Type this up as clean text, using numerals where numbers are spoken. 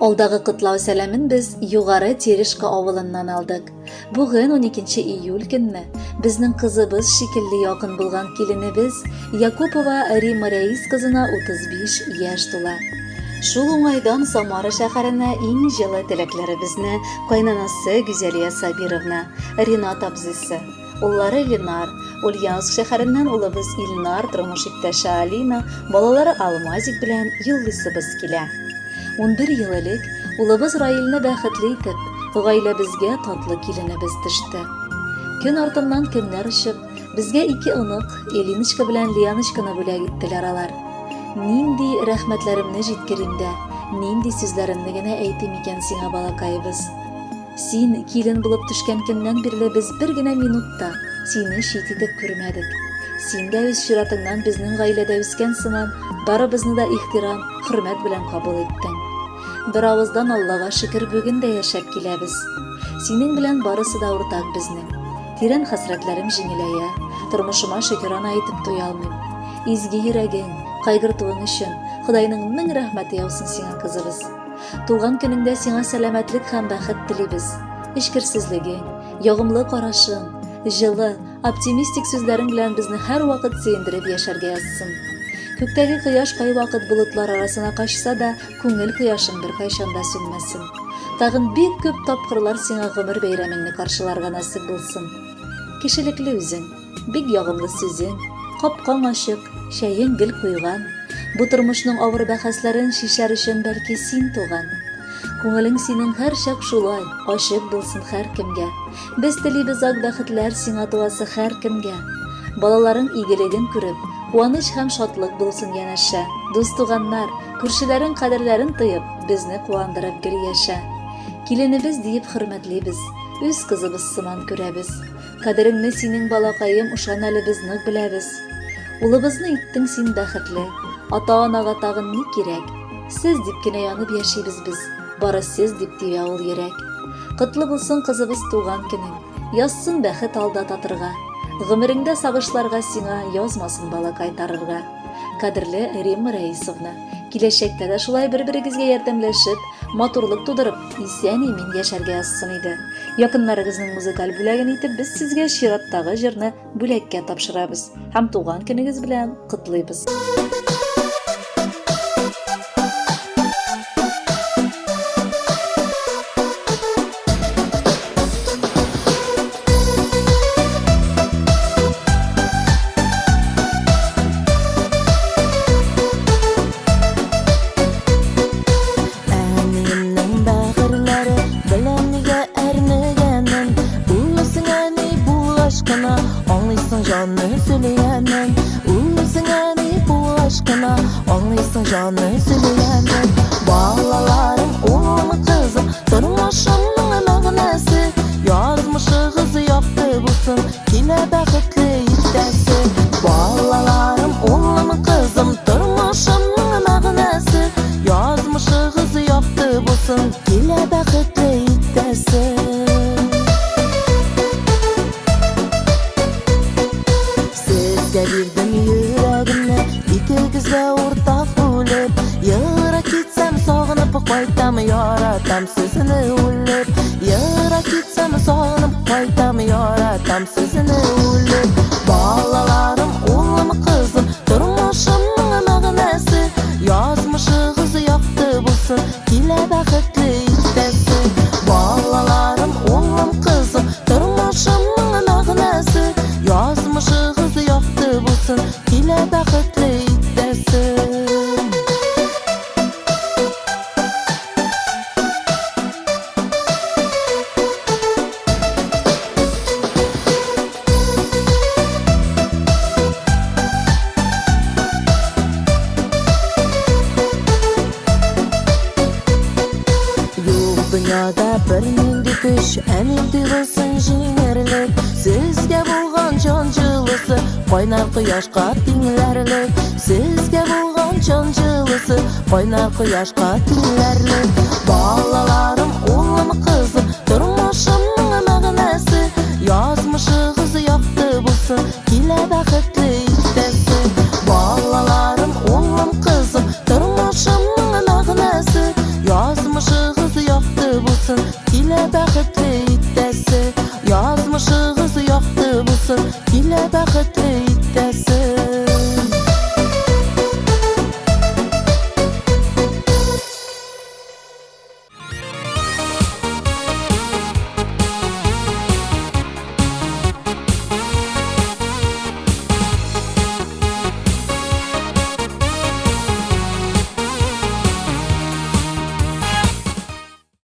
Алдагы кытлау сәламен без югары Терешка авылыннан алдык. Бүген 12 июль көнне безнең кызыбыз шикелле якын булган киленебез Якупова Рима Рәис кызына 35 яшь тула. Шул уңайдан Самара шәһәренә иң җылы теләкләребезне кайнанасы Гүзәлия Сабировна, Ринат абзыйсы, уллары Ленар, Ульяновск шәһәреннән улыбыз Илнар, тормыш иптәше Алина, балалары Алмазик белән юллыйсыбыз килә. 11 ел элек улыбыз Раилне бәхетле итеп, гаиләбезгә татлы киленебез төште. Көн артыннан көннәр очып, безгә 2 онык, Элиночка белән Лияночканы бүләк иттеләр алар. Нинди рәхмәтләремне җиткерим дә, нинди сүзләремне генә әйтим икән сиңа, балакайыбыз. Син килен булып төшкән көннән бирле без бер генә минутта сине чит итеп күрмәдек. Син дә үз чиратыңнан безнең гаиләдә үскән сыман, барыбызны да ихтирам, хөрмәт белән кабул иттең. Бер авыздан Аллага шөкер, бүген дә яшәп киләбез. Синең белән барысы да уртак безнең. Тирән хәсрәтләрем җиңеләя, тормышыма шөкранә әйтеп туя алмыйм. Изге йөрәгең, кайгыртуың өчен Худайның мең рәхмәте яусын сиңа, кызыбыз. Туган көнеңдә сиңа сәламәтлек һәм бәхет телибез. Эчкерсезлегең, ягымлы карашың, җылы, оптимистик сүзләрең белән безне һәр вакыт сөендереп яшәргә язсын. Күктәге кояш кайвакыт болытлар арасына качса да, күңел кояшың бер кайчан да сүнмәсен. Тагын бик күп тапкырлар сиңа гомер бәйрәмеңне каршыларга насыйп булсын. Кешелекле үзең, бик ягымлы сүзең, капкаң ачык, чәең гел куйган. Бу тормышның авыр бәхәсләрен шишәр өчен бәлки син туган. Күңелең синең һәр чак шулай ачык булсын һәр кемгә. Без телибез ак бәхетләр сиңа туасы һәр кемгә. Балаларың игелеген күреп, куаныч һәм шатлык булсын янәшә. Дус туганнар, күршеләрең кадерләрен тоеп, безне куандырып гел яшә. Киленебез диеп хөрмәтлебез, үз кызыбыз сыман күрәбез. Кадереңне синең, балакаем, ушан әле без нык беләбез. Улыбызны иттең син бәхетле, ата-анага тагын ни кирәк? Сез дип кенә янып яшибез без, бары сез дип тибә ул йөрәк. Котлы булсын кызыбыз туган көнең, язсын бәхет алда татырга. Гомереңдә сагышларга сиңа язмасын бала кайтарырга. Кадерле Рима Рәисовна, киләчәктә дә шулай бер-берегезгә ярдәмләшеп, матурлык тудырып, исән-имин яшәргә язсын иде. Якыннарыгызның музыкаль бүләген итеп без сезгә чираттагы җырны бүләккә тапшырабыз һәм туган көнегез белән котлыйбыз. Балаларым, улым, кызым, тормышымның мәгънәсе, язмышыгыз якты булсын, килә бәхетле иттәсе. Балаларым, улым, кызым, тормышымның мәгънәсе, язмышыгыз якты булсын, килә бәхетле иттәсе. Сезгә бирдем йөрәгемне, икегезгә уртак булып, яра китсәм сагынып кайтам, яратам сезне үлеп. Яра китсәм сагынып кайтам, яратам сезне үлеп. Балаларым, улым, кызым, тормышымның мәгънәсе, язмышыгыз якты булсын, килә бәхетле иттәсе. Балаларым, улым, кызым, тормышымның мәгънәсе, язмышыгыз якты булсын, килә бәхетле иттәсе. Dünyada bir nindi köş, әнинди булсын җиңерлек. Сезгә булган җан җылысы, кайнар кояшка тиңләрлек. Сезгә булган җан җылысы, кайнар кояшка тиңләрлек. Балаларым, улым, кызым, тормышымның мәгънәсе, язмышыгыз якты булсын, килә бәхетле иттәсе. Балаларым, улым, кызым, тормышымның мәгънәсе, язмышыгыз Язмышыгыз якты булсын, килә бәхетле иттәсе. Язмышыгыз якты булсын, килә бәхетле